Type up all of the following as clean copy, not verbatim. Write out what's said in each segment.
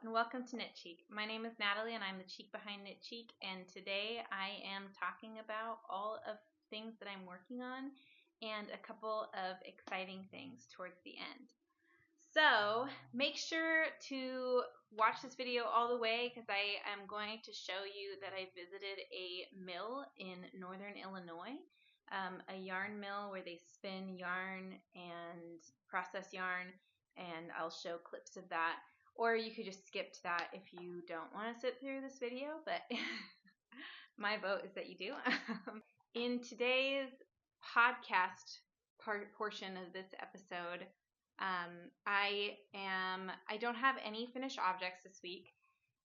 and welcome to Knitcheek. My name is Natalie and I'm the cheek behind Knitcheek, and today I am talking about all of things that I'm working on and a couple of exciting things towards the end. So make sure to watch this video all the way because I am going to show you that I visited a mill in northern Illinois, a yarn mill where they spin yarn and process yarn, and I'll show clips of that. Or you could just skip to that if you don't want to sit through this video, but my vote is that you do. In today's podcast portion of this episode, I don't have any finished objects this week.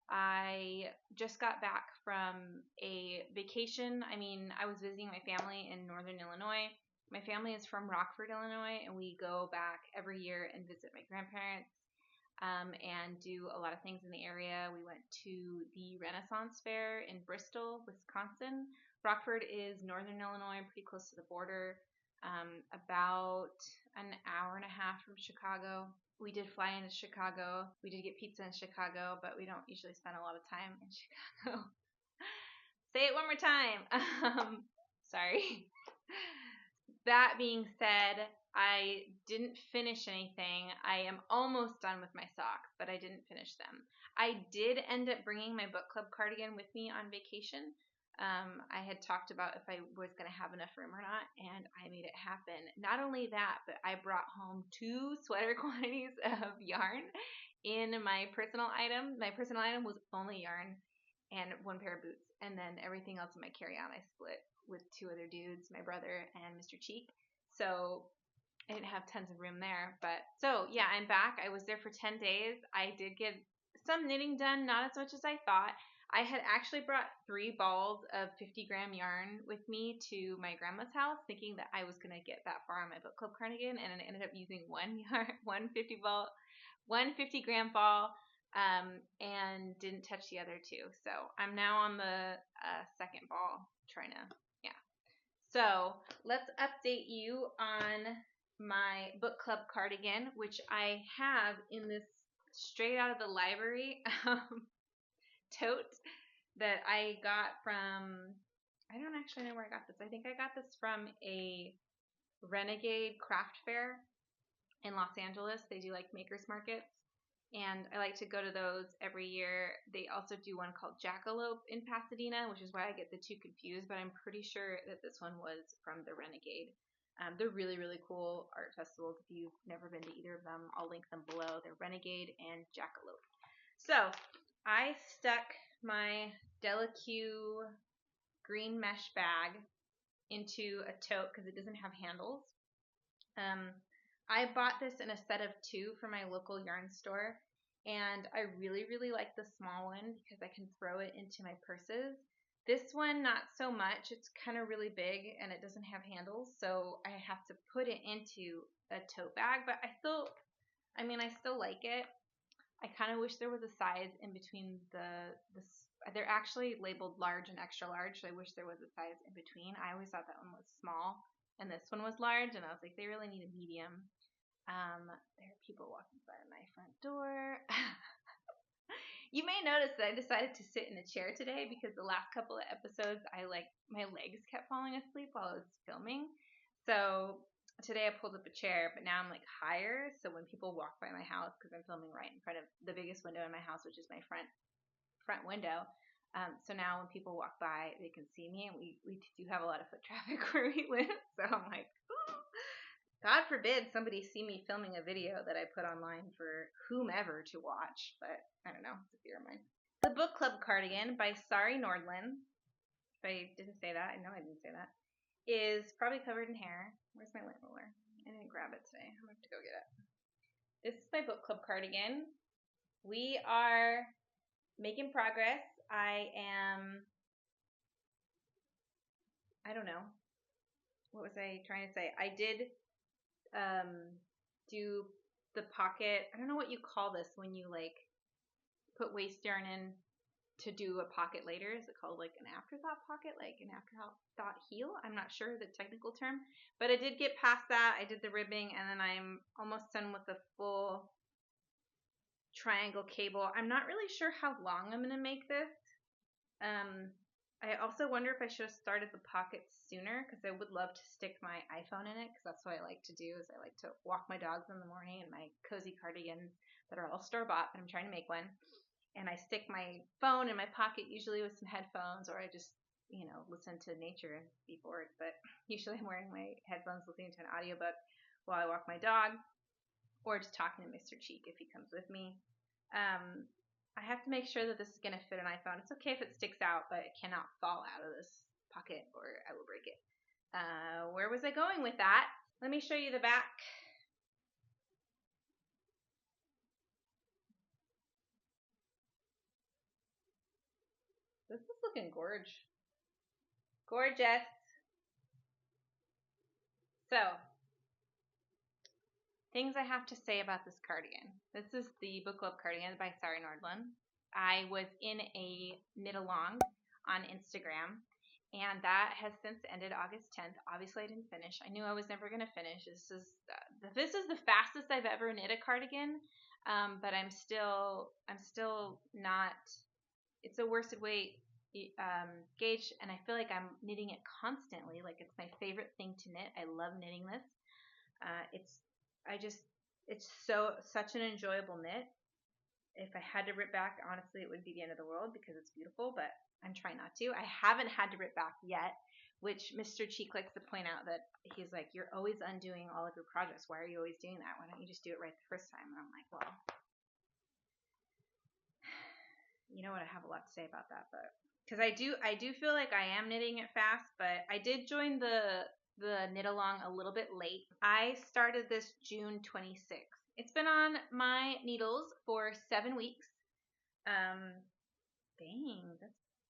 I just got back from a vacation. I was visiting my family in northern Illinois. My family is from Rockford, Illinois, and we go back every year and visit my grandparents. And do a lot of things in the area. We went to the Renaissance Fair in Bristol, Wisconsin. Rockford is northern Illinois, pretty close to the border, about an hour and a half from Chicago. We did fly into Chicago. We did get pizza in Chicago, but we don't usually spend a lot of time in Chicago. Say it one more time. Sorry. That being said, I didn't finish anything. I am almost done with my socks, but I didn't finish them. I did end up bringing my book club cardigan with me on vacation. I had talked about if I was going to have enough room or not, and I made it happen. Not only that, but I brought home 2 sweater quantities of yarn in my personal item. My personal item was only yarn and 1 pair of boots, and then everything else in my carry-on I split with 2 other dudes, my brother and Mr. Cheek. So I didn't have tons of room there. But so yeah, I'm back. I was there for 10 days. I did get some knitting done, not as much as I thought. I had actually brought 3 balls of 50-gram yarn with me to my grandma's house, thinking that I was going to get that far on my book club cardigan, and I ended up using 1 50-gram ball, and didn't touch the other 2. So I'm now on the second ball, trying to, yeah. So let's update you on my book club cardigan, which I have in this straight out of the library tote that I got from, I don't actually know where I got this. I think I got this from a Renegade Craft fair in Los Angeles. They do like makers markets, and I like to go to those every year. They also do one called Jackalope in Pasadena, which is why I get the 2 confused, but I'm pretty sure that this one was from the Renegade. They're really, really cool art festivals. If you've never been to either of them, I'll link them below. They're Renegade and Jackalope. So I stuck my Delaque green mesh bag into a tote because it doesn't have handles. I bought this in a set of 2 from my local yarn store, and I really, really like the small one because I can throw it into my purses. This one, not so much. It's kind of really big and it doesn't have handles, so I have to put it into a tote bag, but I still like it. I kind of wish there was a size in between they're actually labeled large and extra large, so I wish there was a size in between. I always thought that one was small and this one was large, and I was like, they really need a medium. There are people walking by my front door. You may notice that I decided to sit in a chair today because the last couple of episodes my legs kept falling asleep while I was filming. So today I pulled up a chair, but now I'm higher, so when people walk by my house, because I'm filming right in front of the biggest window in my house, which is my front window. So now when people walk by, they can see me, and we do have a lot of foot traffic where we live. So I'm like, ooh. God forbid somebody see me filming a video that I put online for whomever to watch, but I don't know, it's a fear of mine. The Book Club Cardigan by Sari Nordlund, if I didn't say that, I know I didn't say that, is probably covered in hair. Where's my lint roller? I didn't grab it today. I'm going to have to go get it. This is my Book Club cardigan. We are making progress. I don't know. What was I trying to say? I did do the pocket. I don't know what you call this when you put waste yarn in to do a pocket later. Is it called an afterthought pocket, an afterthought heel? I'm not sure the technical term, but I did get past that. I did the ribbing, and then I'm almost done with the full triangle cable. I'm not really sure how long I'm going to make this. I also wonder if I should have started the pockets sooner, because I would love to stick my iPhone in it, because that's what I like to do, is I like to walk my dogs in the morning in my cozy cardigans that are all store-bought, but I'm trying to make one. And I stick my phone in my pocket, usually with some headphones, or I just, listen to nature and be bored. But usually I'm wearing my headphones listening to an audiobook while I walk my dog, or just talking to Mr. Cheek if he comes with me. I have to make sure that this is going to fit an iPhone. It's okay if it sticks out, but it cannot fall out of this pocket or I will break it. Where was I going with that? Let me show you the back. This is looking gorgeous. Gorgeous. So, things I have to say about this cardigan. This is the Book Club cardigan by Sari Nordlund. I was in a knit along on Instagram, and that has since ended August 10th. Obviously, I didn't finish. I knew I was never going to finish. This is the fastest I've ever knit a cardigan, but I'm still not. It's a worsted weight gauge, and I feel like I'm knitting it constantly. Like, it's my favorite thing to knit. I love knitting this. It's such an enjoyable knit. If I had to rip back, honestly, it would be the end of the world because it's beautiful, but I'm trying not to. I haven't had to rip back yet, which Mr. Cheek likes to point out that he's like, you're always undoing all of your projects. Why are you always doing that? Why don't you just do it right the first time? And I'm like, well, you know what? I have a lot to say about that, but because I do feel like I am knitting it fast, but I did join the knit along a little bit late. I started this June 26th. It's been on my needles for 7 weeks. Dang,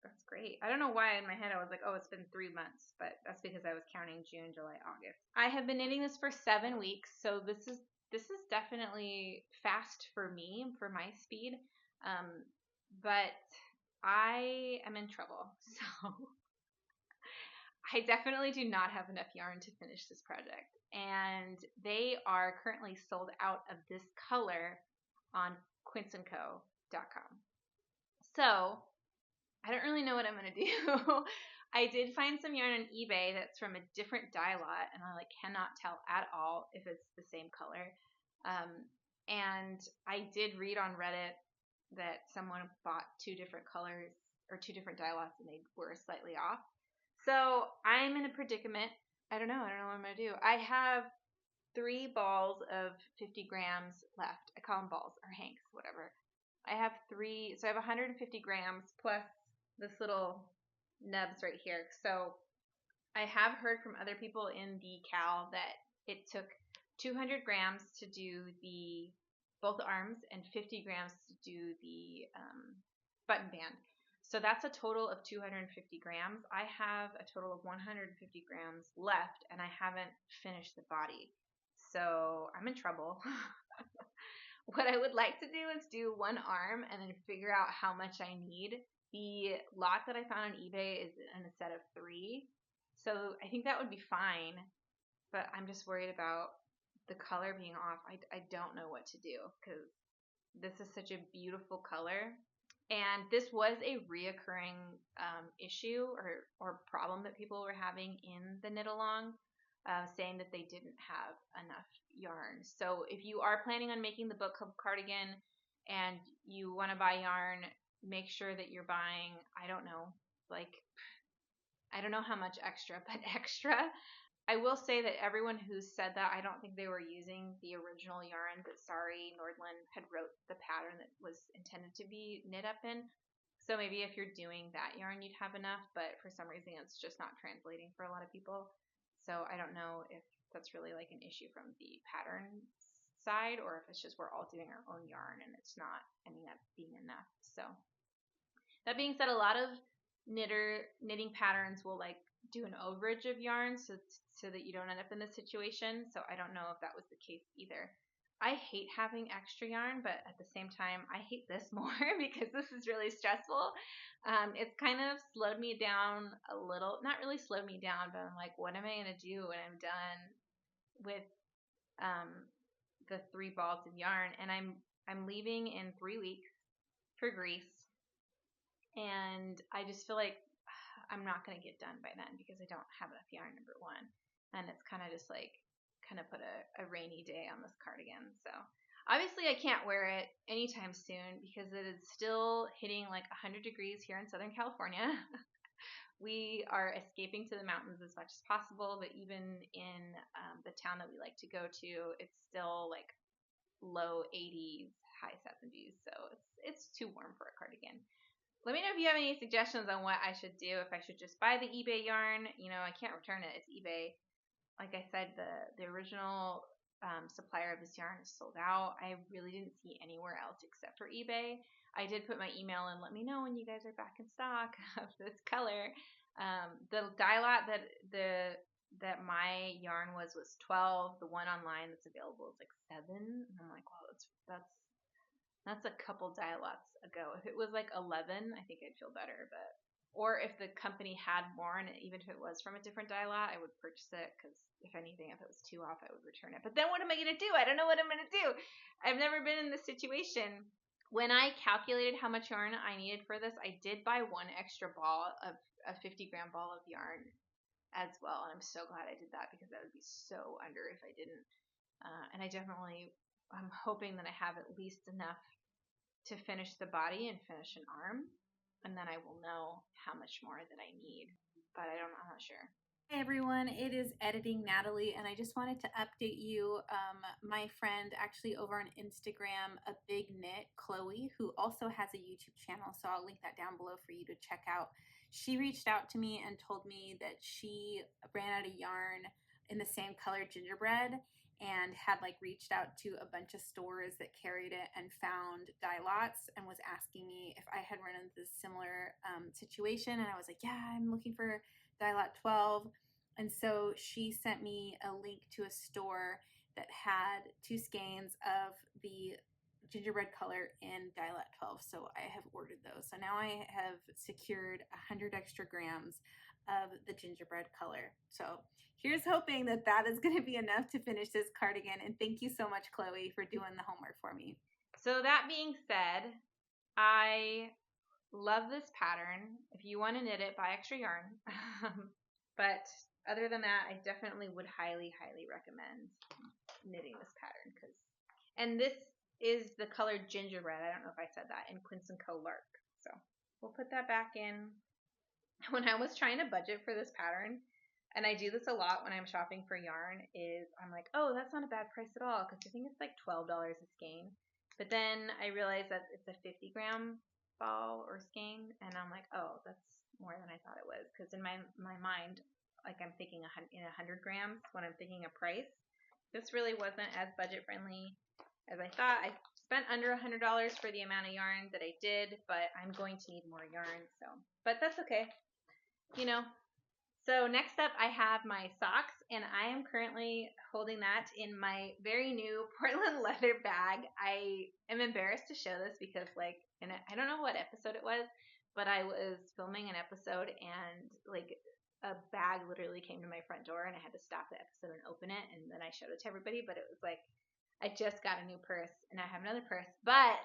that's great. I don't know why in my head I was like, oh, it's been 3 months, but that's because I was counting June, July, August. I have been knitting this for 7 weeks, so this is definitely fast for me, for my speed. But I am in trouble, so I definitely do not have enough yarn to finish this project, and they are currently sold out of this color on quinceandco.com. So I don't really know what I'm going to do. I did find some yarn on eBay that's from a different dye lot, and I cannot tell at all if it's the same color. And I did read on Reddit that someone bought 2 different colors or 2 different dye lots, and they were slightly off. So I'm in a predicament. I don't know what I'm going to do. I have 3 balls of 50 grams left. I call them balls or hanks, whatever. I have 3, so I have 150 grams plus this little nubs right here. So I have heard from other people in the Cal that it took 200 grams to do both arms and 50 grams to do the button band. So that's a total of 250 grams. I have a total of 150 grams left, and I haven't finished the body. So I'm in trouble. What I would like to do is do 1 arm and then figure out how much I need. The lot that I found on eBay is in a set of 3. So I think that would be fine, but I'm just worried about the color being off. I don't know what to do because this is such a beautiful color. And this was a reoccurring issue or problem that people were having in the knit along, saying that they didn't have enough yarn. So if you are planning on making the book club cardigan and you want to buy yarn, make sure that you're buying, I don't know how much extra, but extra. I will say that everyone who said that, I don't think they were using the original yarn that Sari Nordlund had wrote the pattern that was intended to be knit up in. So maybe if you're doing that yarn, you'd have enough, but for some reason it's just not translating for a lot of people. So I don't know if that's really an issue from the pattern side, or if it's just we're all doing our own yarn and it's not ending up being enough. So that being said, a lot of knitting patterns will do an overage of yarn so that you don't end up in this situation. So I don't know if that was the case either. I hate having extra yarn, but at the same time, I hate this more because this is really stressful. It's kind of slowed me down a little. Not really slowed me down, but I'm like, what am I going to do when I'm done with the 3 balls of yarn? And I'm I'm leaving in 3 weeks for Greece, and I just feel like I'm not going to get done by then because I don't have enough yarn, number one. And it's kind of just like, kind of put a rainy day on this cardigan. So obviously I can't wear it anytime soon because it is still hitting like 100 degrees here in Southern California. We are escaping to the mountains as much as possible, but even in the town that we like to go to, it's still like low 80s, high 70s. So it's too warm for a cardigan. Let me know if you have any suggestions on what I should do. If I should just buy the eBay yarn. You know, I can't return it. It's eBay. Like I said, the original supplier of this yarn is sold out. I really didn't see anywhere else except for eBay. I did put my email in. Let me know when you guys are back in stock of this color. The dye lot that my yarn was 12. The one online that's available is like 7. And I'm like, wow, that's a couple dye lots ago. If it was like 11, I think I'd feel better. Or if the company had more, and even if it was from a different dye lot, I would purchase it because if anything, if it was too off, I would return it. But then what am I going to do? I don't know what I'm going to do. I've never been in this situation. When I calculated how much yarn I needed for this, I did buy one extra ball of a 50-gram ball of yarn as well. And I'm so glad I did that because that would be so under if I didn't. And I'm hoping that I have at least enough to finish the body and finish an arm. And then I will know how much more that I need. But I'm not sure. Hey everyone, it is Editing Natalie, and I just wanted to update you. My friend actually over on Instagram, a big knit, Chloe, who also has a YouTube channel, so I'll link that down below for you to check out. She reached out to me and told me that she ran out of yarn in the same color gingerbread and had like reached out to a bunch of stores that carried it and found dye lots and was asking me if I had run into this similar situation. And I was like, yeah, I'm looking for dye lot 12. And so she sent me a link to a store that had 2 skeins of the gingerbread color in dye lot 12. So I have ordered those. So now I have secured 100 extra grams of the gingerbread color. So here's hoping that that is going to be enough to finish this cardigan. And thank you so much, Chloe, for doing the homework for me. So that being said, I love this pattern. If you want to knit it, buy extra yarn. But other than that, I definitely would highly, highly recommend knitting this pattern. And this is the color gingerbread. I don't know if I said that, in Quince & Co. Lark. So we'll put that back in. When I was trying to budget for this pattern, and I do this a lot when I'm shopping for yarn, is I'm like, oh, that's not a bad price at all, because I think it's like $12 a skein. But then I realized that it's a 50-gram ball or skein, and I'm like, oh, that's more than I thought it was, because in my mind, like I'm thinking in 100 grams when I'm thinking a price. This really wasn't as budget friendly as I thought. I spent under $100 for the amount of yarn that I did, but I'm going to need more yarn, but that's okay. You know. So next up, I have my socks, and I am currently holding that in my very new Portland leather bag. I am embarrassed to show this because, like, I don't know what episode it was, but I was filming an episode, and like a bag literally came to my front door, and I had to stop the episode and open it, and then I showed it to everybody. But it was like I just got a new purse, and I have another purse. But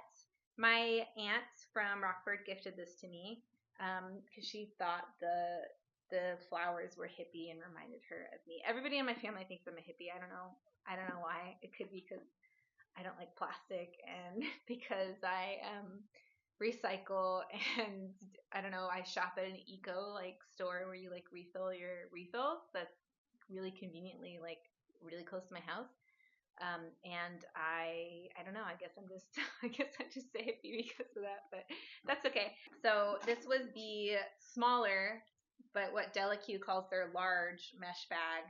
my aunt from Rockford gifted this to me because she thought the flowers were hippie and reminded her of me. Everybody in my family thinks I'm a hippie. I don't know why. It could be because I don't like plastic and because I recycle, and I don't know, I shop at an eco like store where you like refill your refills. That's really conveniently like really close to my house. And I don't know, I guess I'm just a hippie because of that, but that's okay. So this was the smaller, but what Delaque calls their large mesh bag.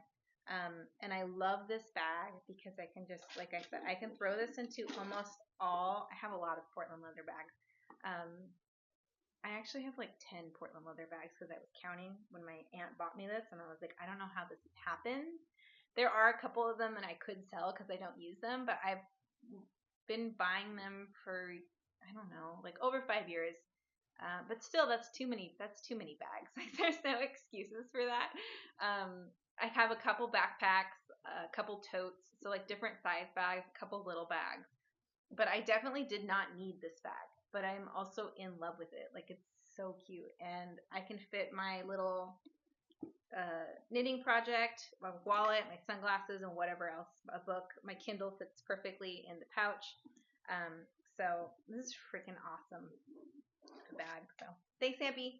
And I love this bag because I can just, like I said, I can throw this into almost all. I have a lot of Portland leather bags. I actually have like 10 Portland leather bags because I was counting when my aunt bought me this, and I was like, I don't know how this happened. There are a couple of them that I could sell because I don't use them, but I've been buying them for, I don't know, like over 5 years. But still, that's too many bags. Like, there's no excuses for that. I have a couple backpacks, a couple totes, so like different size bags, a couple little bags. But I definitely did not need this bag, but I'm also in love with it. Like, it's so cute, and I can fit my little knitting project, my wallet, my sunglasses, and whatever else, a book. My Kindle fits perfectly in the pouch. So this is freaking awesome bag. So thanks, Ampy.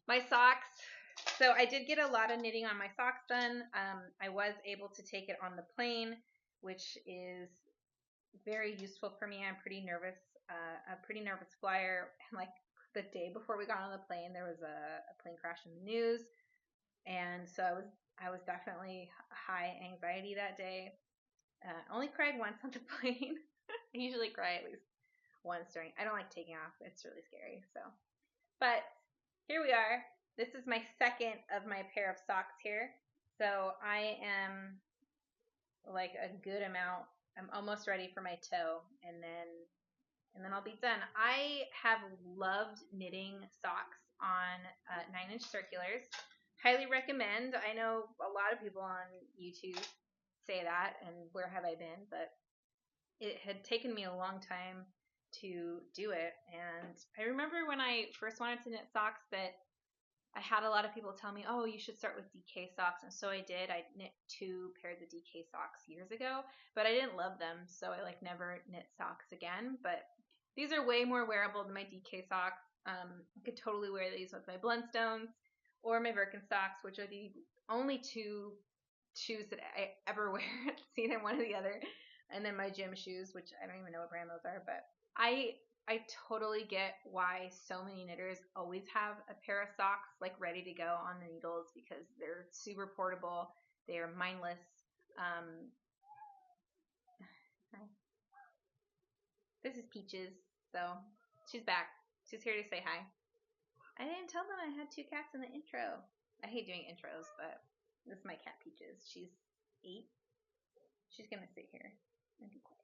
My socks. So I did get a lot of knitting on my socks done. I was able to take it on the plane, which is very useful for me. I'm pretty nervous, a pretty nervous flyer. And like the day before we got on the plane, there was a plane crash in the news, and so I was definitely high anxiety that day. Only cried once on the plane. I usually cry at least once during. I don't like taking off. It's really scary. So, but here we are. This is my second of my pair of socks here. So I am like a good amount. I'm almost ready for my toe, and then I'll be done. I have loved knitting socks on 9-inch circulars. Highly recommend. I know a lot of people on YouTube say that, and where have I been? But it had taken me a long time to do it. And I remember when I first wanted to knit socks that I had a lot of people tell me, oh, you should start with DK socks. And so I did. I knit 2 pairs of DK socks years ago, but I didn't love them. So I like never knit socks again. But these are way more wearable than my DK socks. I could totally wear these with my Blundstones or my Birkenstocks, which are the only 2 shoes that I ever wear. It's either one or the other. And then my gym shoes, which I don't even know what brand those are, but I totally get why so many knitters always have a pair of socks like ready to go on the needles, because they're super portable, they are mindless. This is Peaches, so she's back. She's here to say hi. I didn't tell them I had 2 cats in the intro. I hate doing intros, but this is my cat Peaches. She's 8. She's gonna sit here and be quiet.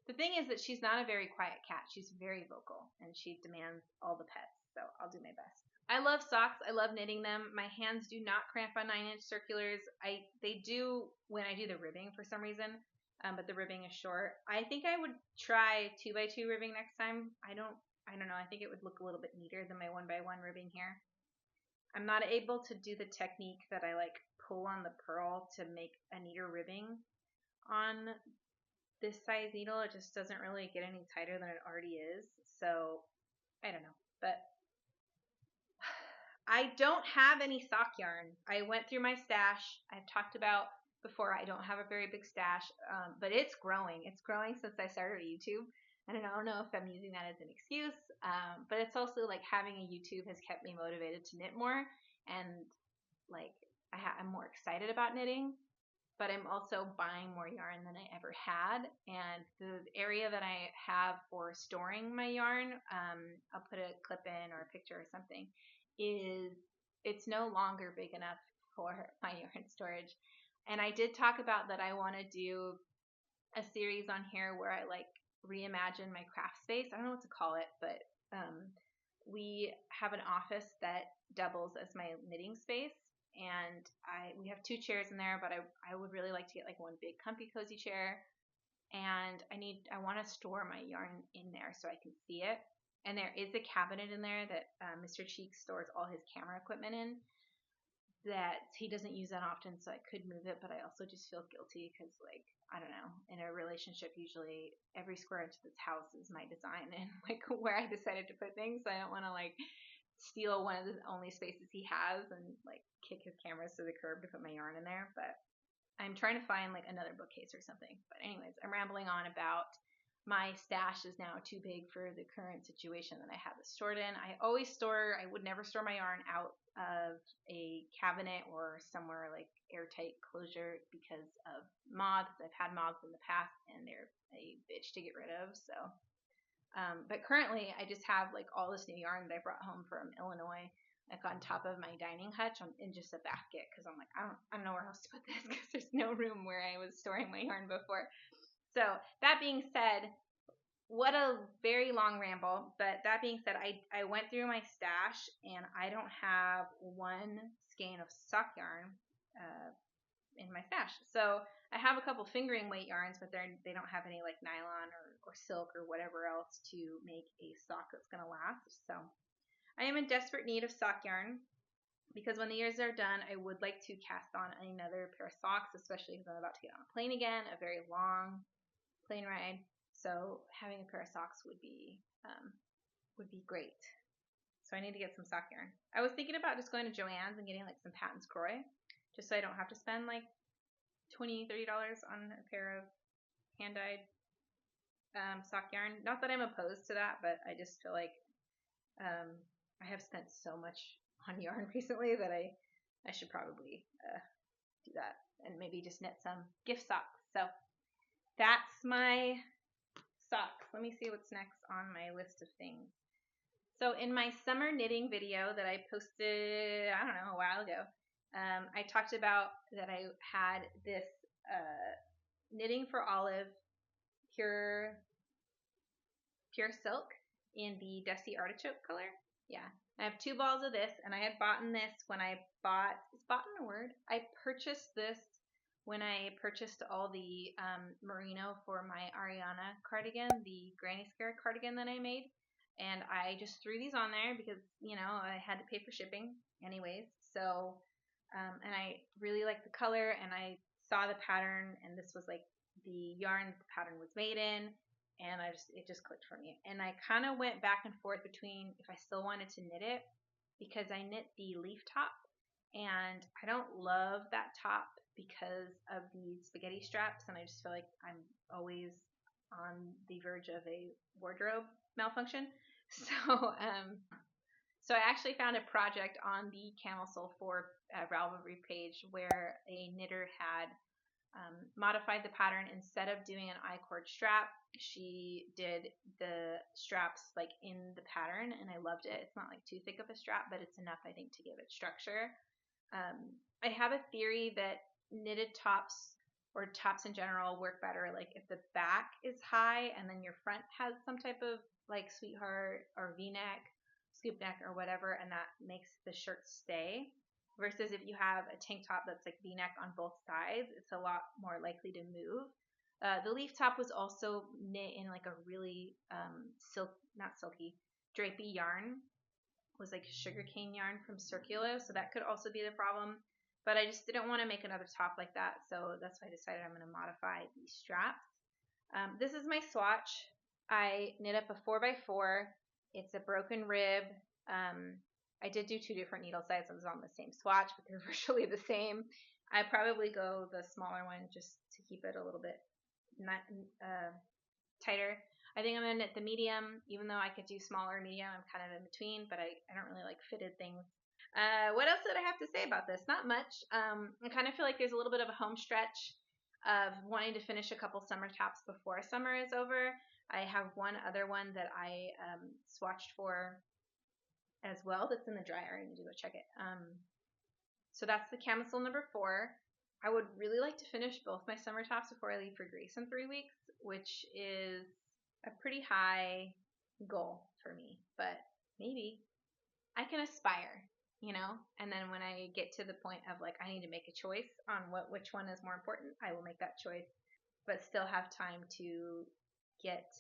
The thing is that she's not a very quiet cat. She's very vocal, and she demands all the pets, so I'll do my best. I love socks. I love knitting them. My hands do not cramp on 9-inch circulars. They do when I do the ribbing for some reason, but the ribbing is short. I think I would try 2x2 ribbing next time. I don't know. I think it would look a little bit neater than my 1x1 ribbing here. I'm not able to do the technique that I like pull on the purl to make a neater ribbing on this size needle. It just doesn't really get any tighter than it already is. So I don't know, but I don't have any sock yarn. I went through my stash. I've talked about before, I don't have a very big stash, but it's growing. It's growing since I started YouTube. I don't know if I'm using that as an excuse, but it's also like having a YouTube has kept me motivated to knit more, and like I'm more excited about knitting, but I'm also buying more yarn than I ever had. And the area that I have for storing my yarn, I'll put a clip in or a picture or something, it's no longer big enough for my yarn storage. And I did talk about that I want to do a series on here where I like reimagine my craft space. I don't know what to call it, but we have an office that doubles as my knitting space, and we have 2 chairs in there, but I would really like to get like one big comfy cozy chair, and I want to store my yarn in there so I can see it. And there is a cabinet in there that Mr. Cheek stores all his camera equipment in, that he doesn't use that often, so I could move it, but I also just feel guilty because, like, I don't know, in a relationship, usually every square inch of this house is my design and like where I decided to put things. So I don't want to like steal one of the only spaces he has and like kick his cameras to the curb to put my yarn in there. But I'm trying to find like another bookcase or something. But anyways, I'm rambling on about my stash is now too big for the current situation that I have it stored in. I would never store my yarn out of a cabinet or somewhere like airtight closure because of moths. I've had moths in the past and they're a bitch to get rid of. So, but currently I just have like all this new yarn that I brought home from Illinois, like on top of my dining hutch in just a basket, because I'm like, I don't know where else to put this because there's no room where I was storing my yarn before. So that being said, what a very long ramble, but that being said, I went through my stash and I don't have one skein of sock yarn in my stash. So I have a couple fingering weight yarns, but they don't have any like nylon or silk or whatever else to make a sock that's going to last. So I am in desperate need of sock yarn because when the years are done, I would like to cast on another pair of socks, especially because I'm about to get on a plane again, a very long plane ride. So having a pair of socks would be great. So I need to get some sock yarn. I was thinking about just going to Joann's and getting like some Patton's Croy, just so I don't have to spend like $20, $30 on a pair of hand-dyed sock yarn. Not that I'm opposed to that, but I just feel like I have spent so much on yarn recently that I should probably do that and maybe just knit some gift socks. So that's my socks. Let me see what's next on my list of things. So in my summer knitting video that I posted, I don't know, a while ago, I talked about that I had this Knitting for Olive pure silk in the Dusty Artichoke color. Yeah, I have 2 balls of this, and I had bought this when I bought, is boughten a word? I purchased this when I purchased all the merino for my Ariana cardigan, the granny scare cardigan that I made. And I just threw these on there because, you know, I had to pay for shipping anyways. So, and I really liked the color, and I saw the pattern, and this was like the yarn the pattern was made in, and it just clicked for me. And I kind of went back and forth between if I still wanted to knit it, because I knit the leaf top, and I don't love that top because of the spaghetti straps, and I just feel like I'm always on the verge of a wardrobe malfunction. So I actually found a project on the Camisle 4 Ravelry page where a knitter had modified the pattern. Instead of doing an I-cord strap, she did the straps like in the pattern, and I loved it. It's not like too thick of a strap, but it's enough, I think, to give it structure. I have a theory that knitted tops or tops in general work better like if the back is high and then your front has some type of like sweetheart or v-neck, scoop neck or whatever, and that makes the shirt stay, versus if you have a tank top that's like v-neck on both sides, it's a lot more likely to move. The leaf top was also knit in like a really not silky, drapey yarn. It was like sugarcane yarn from Circulo, so that could also be the problem. But I just didn't want to make another top like that, so that's why I decided I'm going to modify these straps. This is my swatch. I knit up a 4x4. It's a broken rib. I did do 2 different needle sizes on the same swatch, but they're virtually the same. I probably go the smaller one just to keep it a little bit tighter. I think I'm going to knit the medium, even though I could do smaller medium. I'm kind of in between, but I don't really like fitted things. What else did I have to say about this? Not much. I kind of feel like there's a little bit of a home stretch of wanting to finish a couple summer tops before summer is over. I have one other one that I swatched for as well that's in the dryer. I need to go check it. So that's the Camisle number 4. I would really like to finish both my summer tops before I leave for Greece in 3 weeks, which is a pretty high goal for me, but maybe I can aspire, you know, and then when I get to the point of like I need to make a choice on which one is more important, I will make that choice, but still have time to get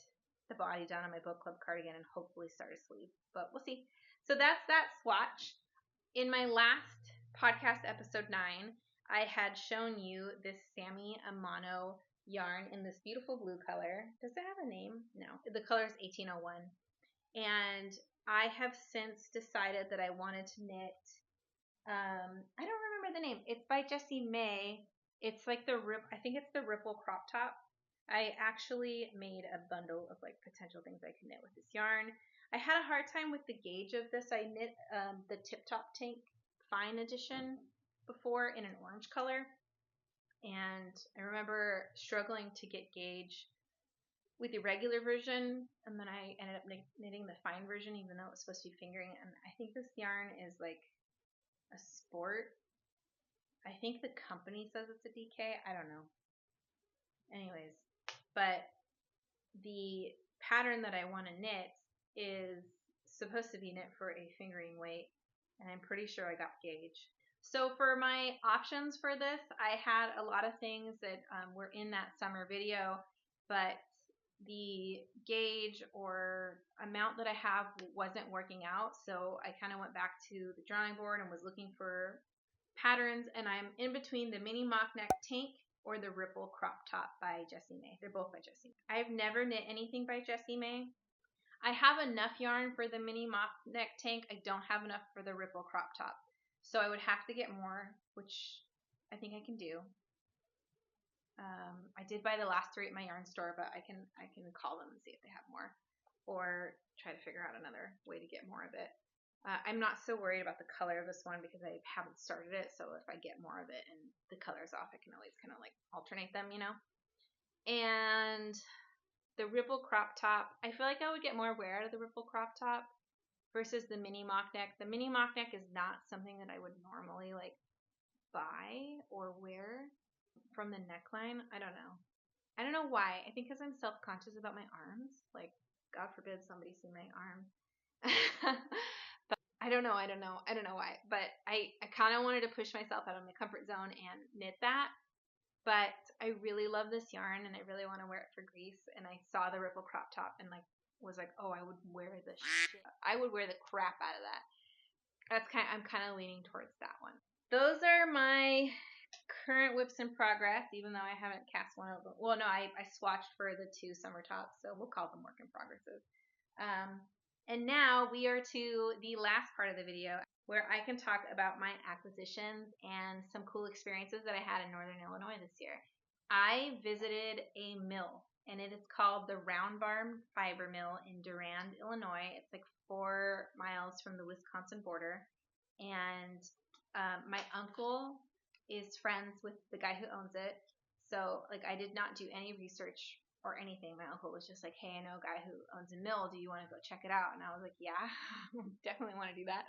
the body done on my book club cardigan and hopefully start a sleeve, but we'll see. So that's that swatch. In my last podcast, episode 9, I had shown you this Sammy Amano yarn in this beautiful blue color. Does it have a name? No. The color is 1801. And I have since decided that I wanted to knit, I don't remember the name. It's by Jessie May. It's like I think it's the Ripple crop top. I actually made a bundle of like potential things I could knit with this yarn. I had a hard time with the gauge of this. I knit the Tip Top Tank Fine Edition before in an orange color, and I remember struggling to get gauge with the regular version, and then I ended up knitting the fine version even though it was supposed to be fingering, and I think this yarn is like a sport. I think the company says it's a DK. I don't know. Anyways, but the pattern that I want to knit is supposed to be knit for a fingering weight, and I'm pretty sure I got gauge. So for my options for this, I had a lot of things that were in that summer video, but the gauge or amount that I have wasn't working out. So I kind of went back to the drawing board and was looking for patterns, and I'm in between the mini mock neck tank or the ripple crop top by Jessie May. They're both by Jessie May. I've never knit anything by Jessie May. I have enough yarn for the mini mock neck tank. I don't have enough for the ripple crop top. So I would have to get more, which I think I can do. I did buy the last 3 at my yarn store, but I can call them and see if they have more, or try to figure out another way to get more of it. I'm not so worried about the color of this one because I haven't started it, so if I get more of it and the color's off, I can always kind of like alternate them, you know. And the ripple crop top, I feel like I would get more wear out of the ripple crop top versus the mini mock neck. The mini mock neck is not something that I would normally like buy or wear from the neckline. I don't know why. I think because I'm self-conscious about my arms. Like, God forbid somebody see my arm. But I don't know why. But I kind of wanted to push myself out of my comfort zone and knit that. But I really love this yarn and I really want to wear it for Greece. And I saw the ripple crop top and like was like, oh, I would wear the shit. I would wear the crap out of that. I'm kind of leaning towards that one. Those are my current whips in progress, even though I haven't cast one of them. Well, no, I swatched for the 2 summer tops, so we'll call them work in progresses. And now we are to the last part of the video where I can talk about my acquisitions and some cool experiences that I had in Northern Illinois this year. I visited a mill, and it is called the Round Barn Fiber Mill in Durand, Illinois. It's like 4 miles from the Wisconsin border. And my uncle is friends with the guy who owns it. So like I did not do any research or anything. My uncle was just like, hey, I know a guy who owns a mill. Do you want to go check it out? And I was like, yeah, definitely want to do that.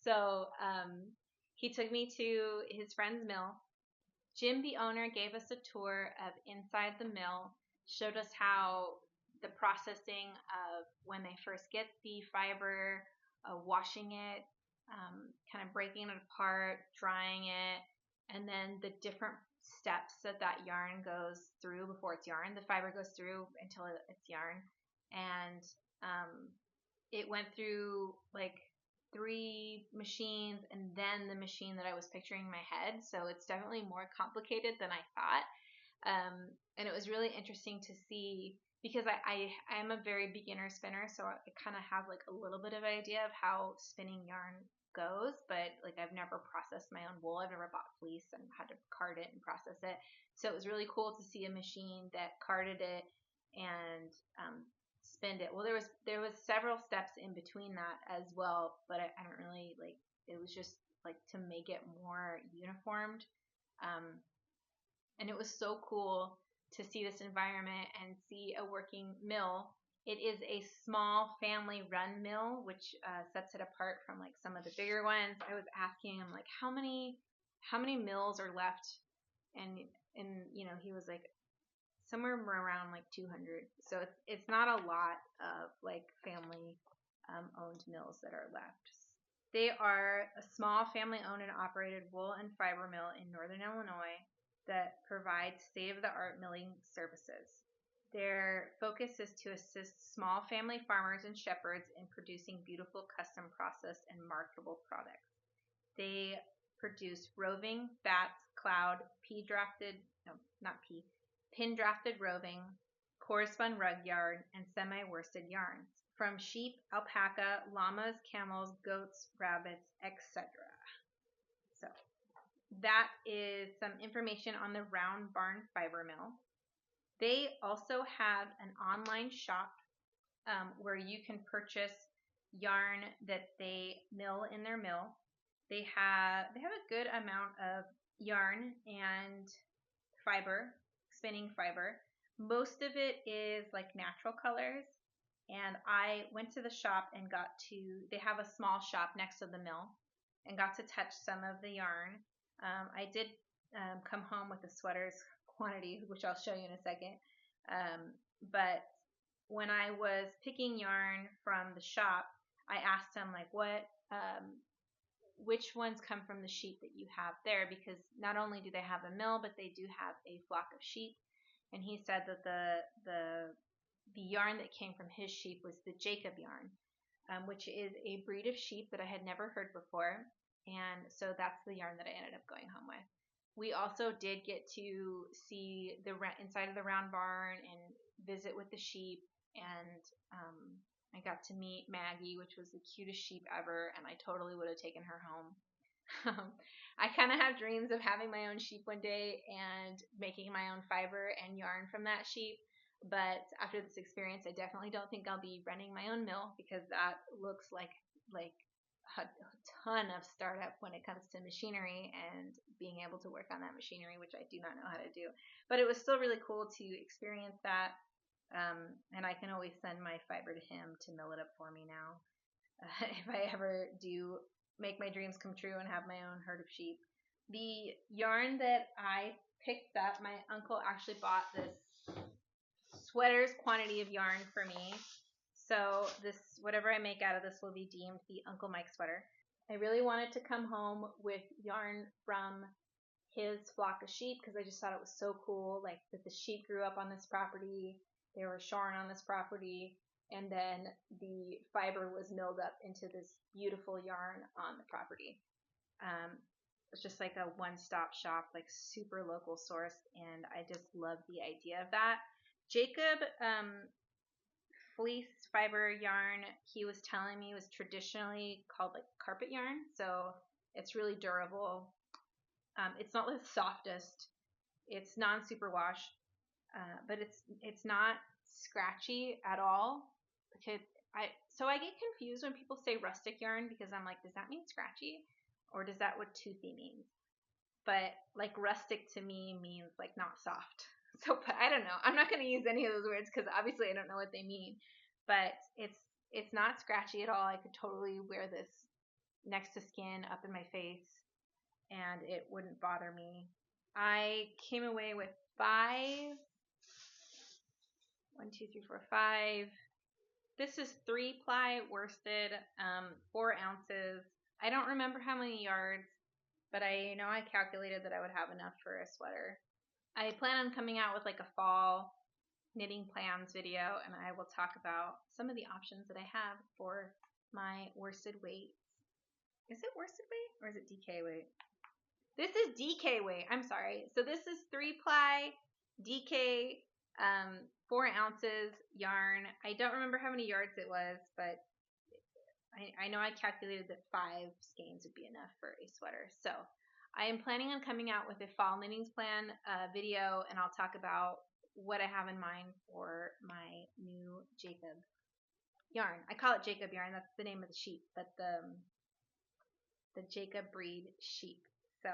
So he took me to his friend's mill. Jim, the owner, gave us a tour of inside the mill, showed us how the processing of when they first get the fiber, washing it, kind of breaking it apart, drying it, and then the different steps that yarn goes through before it's yarn. The fiber goes through until it's yarn. And it went through like 3 machines and then the machine that I was picturing in my head. So it's definitely more complicated than I thought. And it was really interesting to see because I'm a very beginner spinner, so I kind of have like a little bit of idea of how spinning yarn goes, but like I've never processed my own wool. I've never bought fleece and had to card it and process it. So it was really cool to see a machine that carded it and spinned it. Well, there was several steps in between that as well, but I don't really like. It was just like to make it more uniformed, and it was so cool to see this environment and see a working mill. It is a small family-run mill, which sets it apart from like some of the bigger ones. I was asking him like, how many mills are left, and you know, he was like somewhere around like 200. So it's not a lot of like family owned mills that are left. They are a small family-owned and operated wool and fiber mill in Northern Illinois that provides state-of-the-art milling services. Their focus is to assist small family farmers and shepherds in producing beautiful custom processed and marketable products. They produce roving, bats, cloud, pin drafted roving, core spun rug yarn, and semi-worsted yarns from sheep, alpaca, llamas, camels, goats, rabbits, etc. So that is some information on the Round Barn Fiber Mill. They also have an online shop where you can purchase yarn that they mill in their mill. They have a good amount of yarn and fiber, spinning fiber. Most of it is like natural colors. And I went to the shop and they have a small shop next to the mill and got to touch some of the yarn. I did come home with a sweater's quantity, which I'll show you in a second. But when I was picking yarn from the shop, I asked him like, what which ones come from the sheep that you have there, because not only do they have a mill, but they do have a flock of sheep. And he said that the yarn that came from his sheep was the Jacob yarn, which is a breed of sheep that I had never heard before. And so that's the yarn that I ended up going home with. We also did get to see the inside of the round barn and visit with the sheep, and I got to meet Maggie, which was the cutest sheep ever, and I totally would have taken her home. I kind of have dreams of having my own sheep one day and making my own fiber and yarn from that sheep. But after this experience, I definitely don't think I'll be running my own mill, because that looks like a ton of startup when it comes to machinery and being able to work on that machinery, which I do not know how to do. But it was still really cool to experience that. And I can always send my fiber to him to mill it up for me now. If I ever do make my dreams come true and have my own herd of sheep. The yarn that I picked up, my uncle actually bought this sweater's quantity of yarn for me. So this, whatever I make out of this, will be deemed the Uncle Mike sweater. I really wanted to come home with yarn from his flock of sheep, because I just thought it was so cool, like that the sheep grew up on this property, they were shorn on this property, and then the fiber was milled up into this beautiful yarn on the property. It's just like a one-stop shop, like super local source, and I just love the idea of that. Jacob fleece fiber yarn, he was telling me, was traditionally called like carpet yarn, so it's really durable. It's not the softest, it's non-superwash, but it's not scratchy at all. So I get confused when people say rustic yarn, because I'm like, does that mean scratchy, or does that what toothy means? But like rustic to me means like not soft. So, but I don't know. I'm not going to use any of those words, because obviously I don't know what they mean. But it's not scratchy at all. I could totally wear this next to skin, up in my face, and it wouldn't bother me. I came away with 5. This is 3-ply worsted, 4 ounces. I don't remember how many yards, but I know I calculated that I would have enough for a sweater. I plan on coming out with like a fall knitting plans video, and I will talk about some of the options that I have for my worsted weights. Is it worsted weight or is it DK weight? This is DK weight. I'm sorry. So this is 3-ply DK, 4 ounces yarn. I don't remember how many yards it was, but I know I calculated that 5 skeins would be enough for a sweater. So I am planning on coming out with a fall knitting plan video, and I'll talk about what I have in mind for my new Jacob yarn. I call it Jacob yarn. That's the name of the sheep, but the Jacob breed sheep. So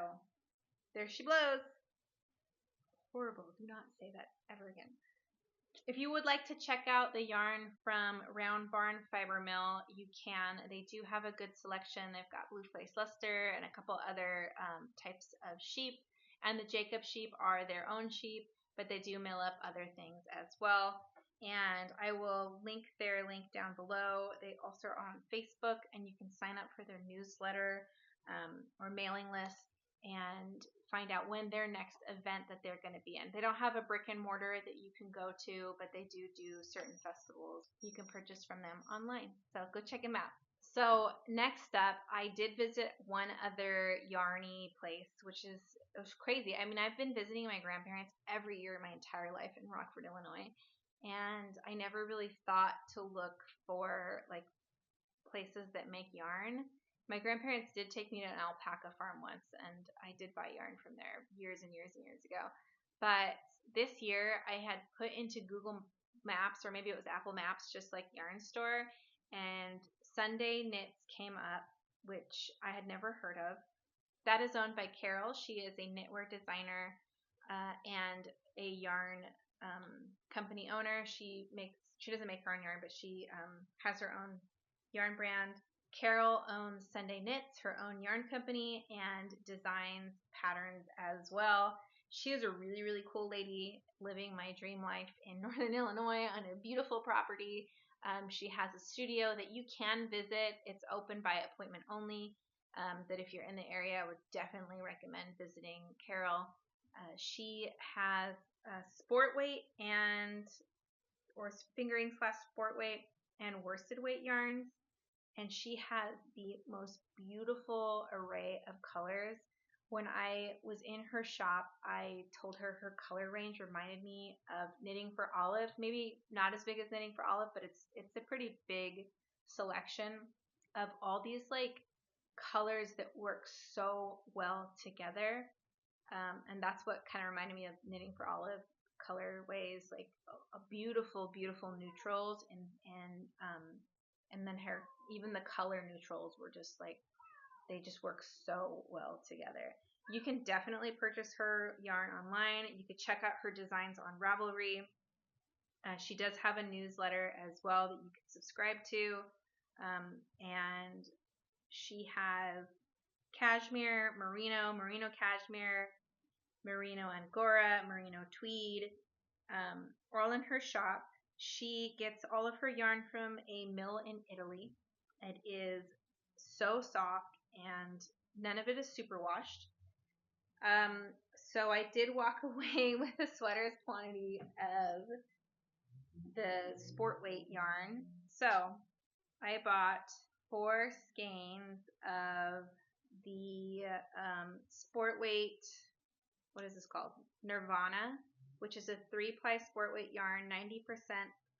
there she blows. Horrible. Do not say that ever again. If you would like to check out the yarn from Round Barn Fiber Mill, you can. They do have a good selection. They've got blue flace luster and a couple other types of sheep. And the Jacob sheep are their own sheep, but they do mill up other things as well. And I will link their link down below. They also are on Facebook, and you can sign up for their newsletter or mailing list and find out when their next event that they're going to be in. They don't have a brick and mortar that you can go to, but they do certain festivals. You can purchase from them online. So go check them out. So next up, I did visit one other yarny place, which it was crazy. I mean, I've been visiting my grandparents every year my entire life in Rockford, Illinois, and I never really thought to look for like places that make yarn. My grandparents did take me to an alpaca farm once, and I did buy yarn from there years and years and years ago. But this year, I had put into Google Maps, or maybe it was Apple Maps, just like yarn store, and Sunday Knits came up, which I had never heard of. That is owned by Carol. She is a knitwear designer and a yarn company owner. She doesn't make her own yarn, but she has her own yarn brand. Carol owns Sunday Knits, her own yarn company, and designs patterns as well. She is a really, really cool lady living my dream life in Northern Illinois on a beautiful property. She has a studio that you can visit. It's open by appointment only. that if you're in the area, I would definitely recommend visiting Carol. She has sport weight or fingering / sport weight and worsted weight yarns, and she has the most beautiful array of colors. When I was in her shop, I told her her color range reminded me of Knitting for Olive. Maybe not as big as Knitting for Olive, but it's a pretty big selection of all these like colors that work so well together. And that's what kind of reminded me of Knitting for Olive colorways, like a beautiful, beautiful neutrals, and then even the color neutrals were just like, they just work so well together. You can definitely purchase her yarn online. You could check out her designs on Ravelry. She does have a newsletter as well that you can subscribe to, and she has cashmere, merino cashmere, merino angora, merino tweed, all in her shop. She gets all of her yarn from a mill in Italy. It is so soft and none of it is superwashed. So I did walk away with a sweater's quantity of the sport weight yarn. So I bought 4 skeins of the sport weight, what is this called? Nirvana, which is a 3-ply sport weight yarn, 90%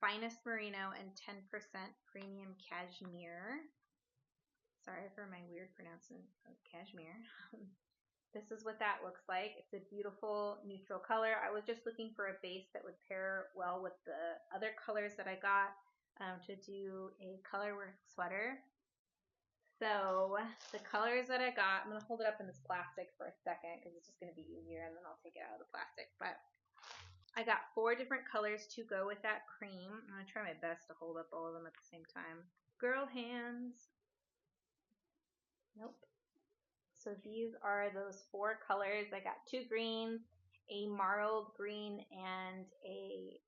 finest merino and 10% premium cashmere. Sorry for my weird pronouncement of cashmere. This is what that looks like. It's a beautiful neutral color. I was just looking for a base that would pair well with the other colors that I got to do a colorwork sweater. So the colors that I got, I'm going to hold it up in this plastic for a second because it's just going to be easier, and then I'll take it out of the plastic. But I got 4 different colors to go with that cream. I'm going to try my best to hold up all of them at the same time. Girl hands. Nope. So these are those 4 colors. I got 2 greens, a marled green, and a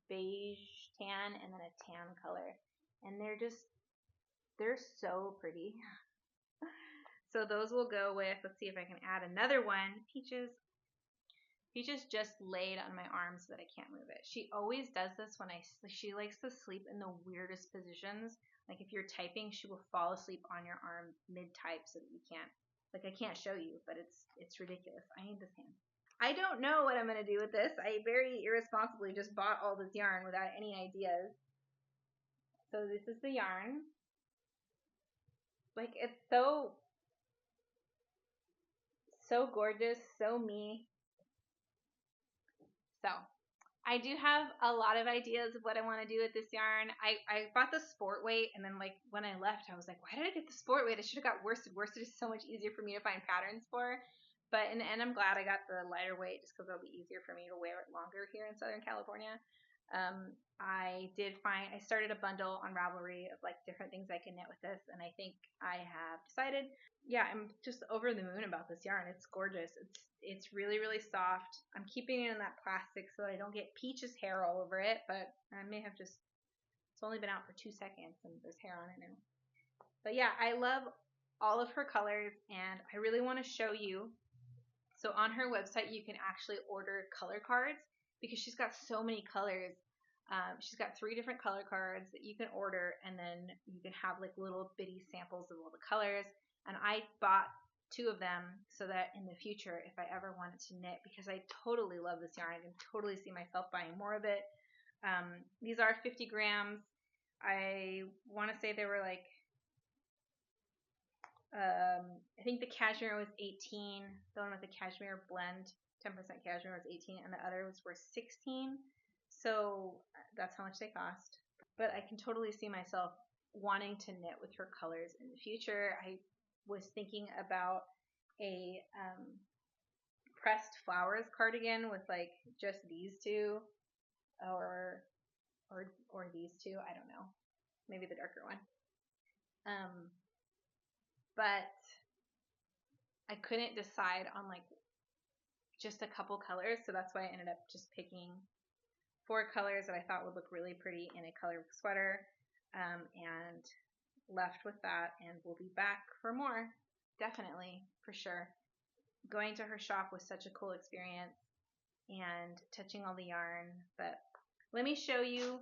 beige tan, and then a tan color. And they're so pretty. So those will go with, let's see if I can add another one. Peaches. Peaches just laid on my arm so that I can't move it. She always does this when she likes to sleep in the weirdest positions. Like if you're typing, she will fall asleep on your arm mid-type so that you can't, like I can't show you, but it's ridiculous. I need this hand. I don't know what I'm going to do with this. I very irresponsibly just bought all this yarn without any ideas. So this is the yarn. Like it's so gorgeous, so me. So I do have a lot of ideas of what I want to do with this yarn. I bought the sport weight, and then like when I left, I was like, why did I get the sport weight? I should have got worsted. Worsted is so much easier for me to find patterns for. But in the end, I'm glad I got the lighter weight just because it'll be easier for me to wear it longer here in Southern California. I started a bundle on Ravelry of like different things I can knit with this, and I think I have decided, yeah, I'm just over the moon about this yarn. It's gorgeous. It's really, really soft. I'm keeping it in that plastic so that I don't get Peach's hair all over it, but I may have it's only been out for 2 seconds and there's hair on it now. But yeah, I love all of her colors, and I really want to show you. So on her website, you can actually order color cards because she's got so many colors. She's got 3 different color cards that you can order, and then you can have like little bitty samples of all the colors. And I bought 2 of them so that in the future, if I ever wanted to knit, because I totally love this yarn, I can totally see myself buying more of it. These are 50 grams. I want to say they were like, I think the cashmere was 18. The one with the cashmere blend, 10% cashmere, was 18, and the others were 16. So that's how much they cost. But I can totally see myself wanting to knit with her colors in the future. I was thinking about a pressed flowers cardigan with like just these 2, or these 2. I don't know. Maybe the darker one. But I couldn't decide on like just a couple colors, so that's why I ended up just picking 4 colors that I thought would look really pretty in a color sweater, and left with that, and we'll be back for more. definitely, for sure. Going to her shop was such a cool experience and touching all the yarn. But let me show you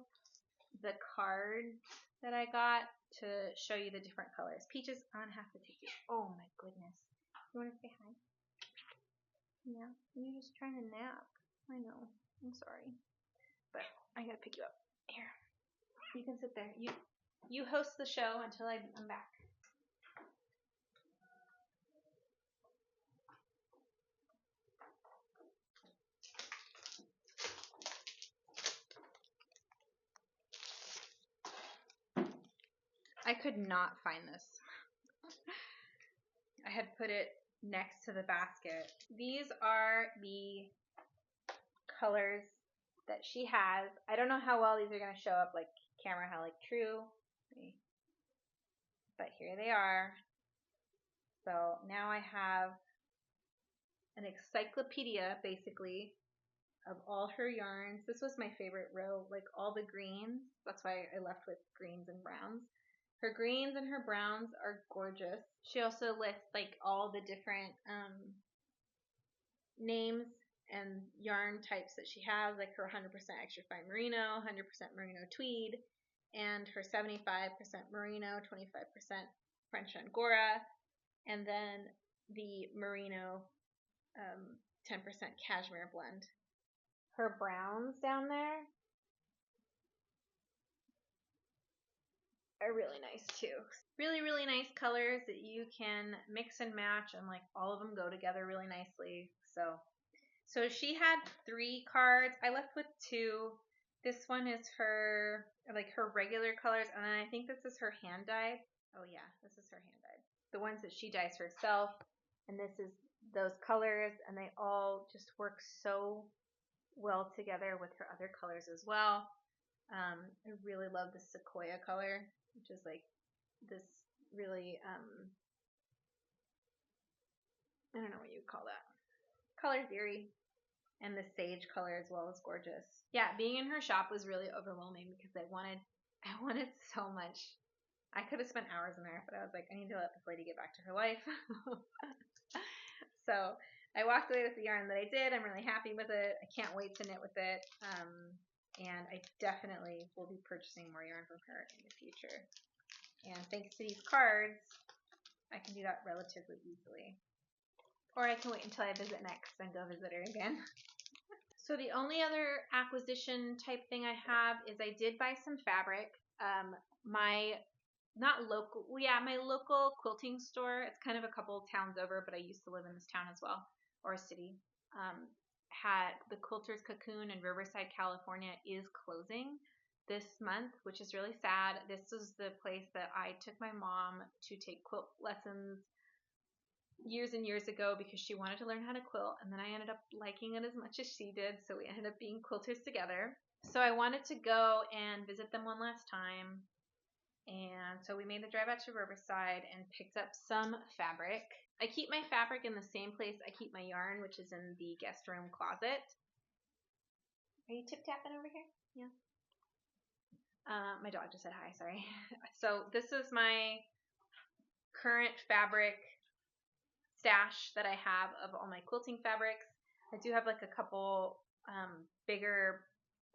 the cards that I got to show you the different colors. Peaches, I'm going to have to take you. Oh my goodness. You want to say hi? Yeah, you're just trying to nap. I know. I'm sorry. But I got to pick you up. Here. You can sit there. You host the show until I'm back. I could not find this. I had put it next to the basket. These are the colors that she has. I don't know how well these are going to show up like camera, how like true. But here they are. So now I have an encyclopedia basically of all her yarns. This was my favorite row, like all the greens. That's why I left with greens and browns. Her greens and her browns are gorgeous. She also lists like all the different names and yarn types that she has, like her 100% extra fine merino, 100% merino tweed, and her 75% merino, 25% French Angora, and then the merino 10% cashmere blend. Her browns down there are really nice too. Really, really nice colors that you can mix and match, and like all of them go together really nicely. So she had 3 cards. I left with 2. This one is her regular colors, and then I think this is her hand dyed. Oh yeah, this is her hand dyed. The ones that she dyes herself, and this is those colors, and they all just work so well together with her other colors as well. I really love the sequoia color, which is like this really, I don't know what you would call that. Color's eerie. And the sage color as well is gorgeous. Yeah, being in her shop was really overwhelming because I wanted so much. I could have spent hours in there, but I was like, I need to let this lady get back to her life. So I walked away with the yarn that I did. I'm really happy with it. I can't wait to knit with it. And I definitely will be purchasing more yarn from her in the future. And thanks to these cards, I can do that relatively easily. Or I can wait until I visit next and go visit her again. So the only other acquisition type thing I have is I did buy some fabric. My local quilting store, it's kind of a couple towns over, but I used to live in this town as well, or a city, had the Quilter's Cocoon in Riverside, California is closing this month, which is really sad. This is the place that I took my mom to take quilt lessons years and years ago because she wanted to learn how to quilt, and then I ended up liking it as much as she did, so we ended up being quilters together. So I wanted to go and visit them one last time, and so we made the drive out to Riverside and picked up some fabric. I keep my fabric in the same place I keep my yarn, which is in the guest room closet. Are you tip-tapping over here? Yeah. My dog just said hi, sorry. So this is my current fabric stash that I have of all my quilting fabrics. I do have like a couple bigger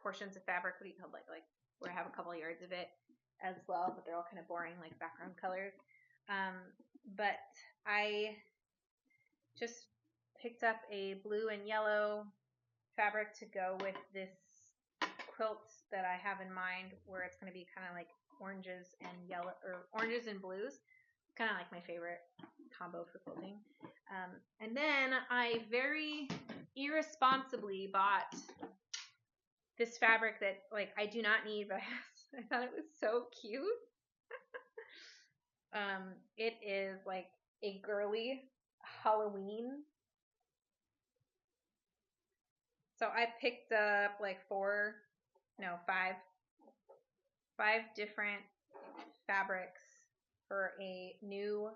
portions of fabric, what do you call it, like where I have a couple yards of it as well, but they're all kind of boring, like background colors. But I just picked up a blue and yellow fabric to go with this quilt that I have in mind, where it's going to be kind of like oranges and yellow, or oranges and blues. It's kind of like my favorite combo for quilting. And then I very irresponsibly bought this fabric that like I do not need, but I thought it was so cute. It is like a girly Halloween. So I picked up like 5 different fabrics for a new,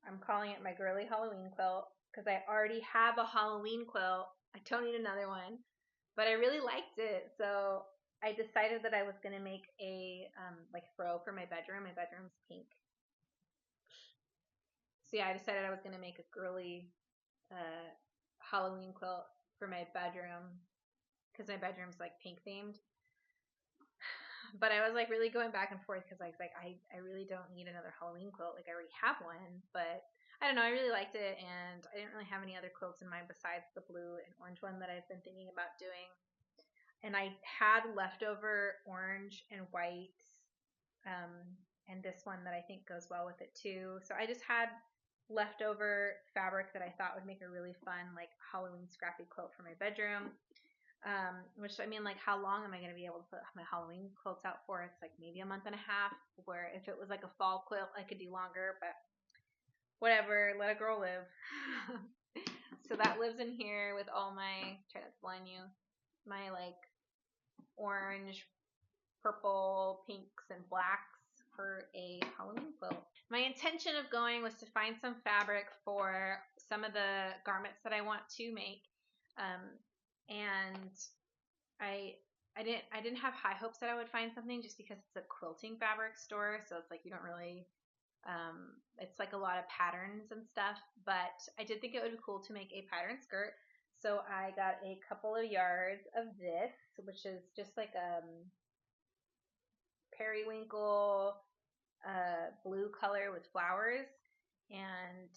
I'm calling it my girly Halloween quilt, because I already have a Halloween quilt. I don't need another one, but I really liked it, so I decided that I was going to make a like throw for my bedroom. My bedroom's pink. So yeah, I decided I was going to make a girly Halloween quilt for my bedroom because my bedroom's like pink themed. But I was like really going back and forth because I was like, I really don't need another Halloween quilt. Like I already have one, but I don't know. I really liked it, and I didn't really have any other quilts in mind besides the blue and orange one that I've been thinking about doing. And I had leftover orange and white, and this one that I think goes well with it too. So I just had leftover fabric that I thought would make a really fun like Halloween scrappy quilt for my bedroom. Which I mean, like, how long am I going to be able to put my Halloween quilts out for? It's like maybe a month and a half, where if it was like a fall quilt, I could do longer, but whatever, let a girl live. So that lives in here with all my, try not to blind you, my like orange, purple, pinks, and blacks for a Halloween quilt. My intention of going was to find some fabric for some of the garments that I want to make. And I didn't have high hopes that I would find something just because it's a quilting fabric store, so it's like you don't really it's like a lot of patterns and stuff, but I did think it would be cool to make a pattern skirt. So I got a couple of yards of this, which is just like periwinkle blue color with flowers, and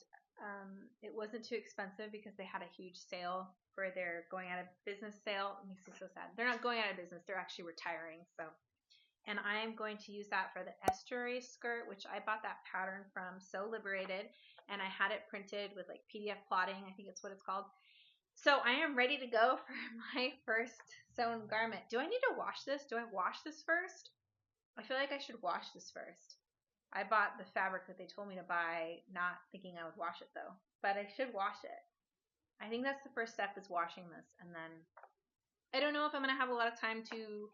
it wasn't too expensive because they had a huge sale for their going out of business sale. It makes me so sad. They're not going out of business, they're actually retiring. So, and I'm going to use that for the estuary skirt, which I bought that pattern from So Liberated, and I had it printed with like PDF plotting, I think it's what it's called. So I am ready to go for my first sewn garment. Do I need to wash this? Do I wash this first? I feel like I should wash this first. I bought the fabric that they told me to buy, not thinking I would wash it though, but I should wash it. I think that's the first step, is washing this, and then I don't know if I'm going to have a lot of time to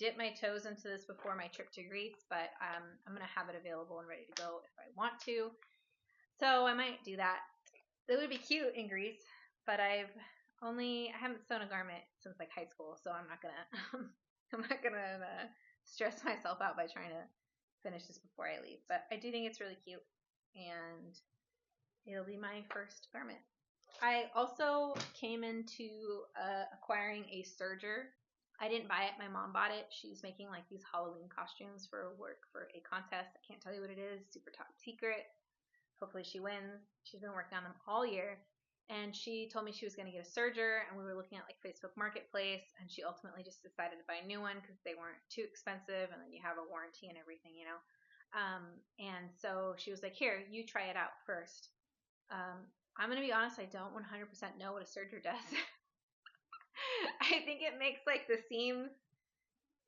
dip my toes into this before my trip to Greece, but I'm going to have it available and ready to go if I want to. So I might do that. It would be cute in Greece, but I haven't sewn a garment since like high school, so I'm not gonna stress myself out by trying to finish this before I leave. But I do think it's really cute, and it'll be my first garment. I also came into acquiring a serger. I didn't buy it. My mom bought it. She's making like these Halloween costumes for work for a contest. I can't tell you what it is. Super top secret. Hopefully she wins. She's been working on them all year. And she told me she was going to get a serger, and we were looking at like Facebook Marketplace, and she ultimately just decided to buy a new one because they weren't too expensive, and then you have a warranty and everything, you know. And so she was like, here, you try it out first. I'm going to be honest, I don't 100% know what a serger does. I think it makes like the seams,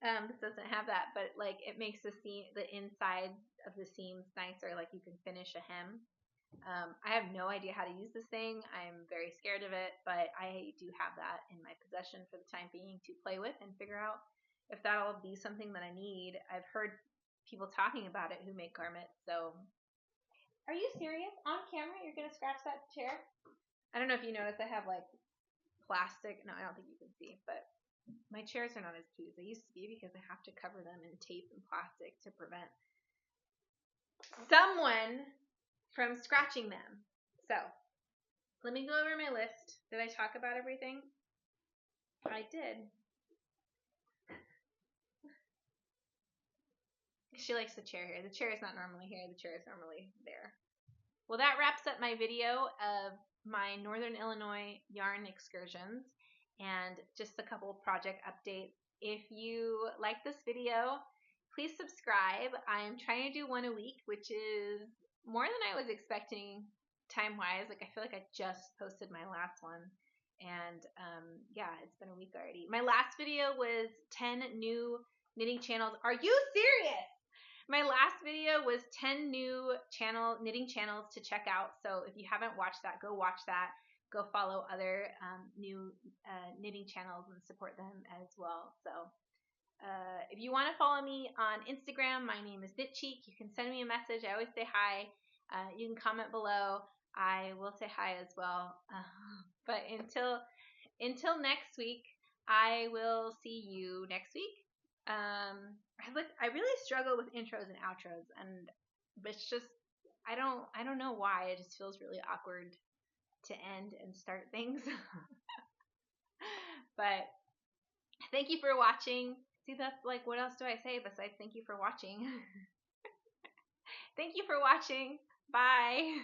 this doesn't have that, but like it makes the inside of the seams nicer, like you can finish a hem. I have no idea how to use this thing. I'm very scared of it, but I do have that in my possession for the time being to play with and figure out if that'll be something that I need. I've heard people talking about it who make garments, so. Are you serious? On camera, you're going to scratch that chair? I don't know if you noticed I have like plastic. No, I don't think you can see, but my chairs are not as cute as they used to be because I have to cover them in tape and plastic to prevent someone from scratching them. So, let me go over my list. Did I talk about everything? I did. She likes the chair here. The chair is not normally here. The chair is normally there. Well, that wraps up my video of my Northern Illinois yarn excursions and just a couple project updates. If you like this video, please subscribe. I'm trying to do one a week, which is more than I was expecting time-wise. Like, I feel like I just posted my last one, and yeah, it's been a week already. My last video was 10 new knitting channels. Are you serious? My last video was 10 new knitting channels to check out. So if you haven't watched that, go watch that. Go follow other new knitting channels and support them as well. So if you want to follow me on Instagram, my name is Knitcheek. You can send me a message. I always say hi. You can comment below. I will say hi as well. But until next week, I will see you next week. I really struggle with intros and outros, and it's just I don't know why. It just feels really awkward to end and start things. But thank you for watching. See, that's like, what else do I say besides thank you for watching? Thank you for watching. Bye.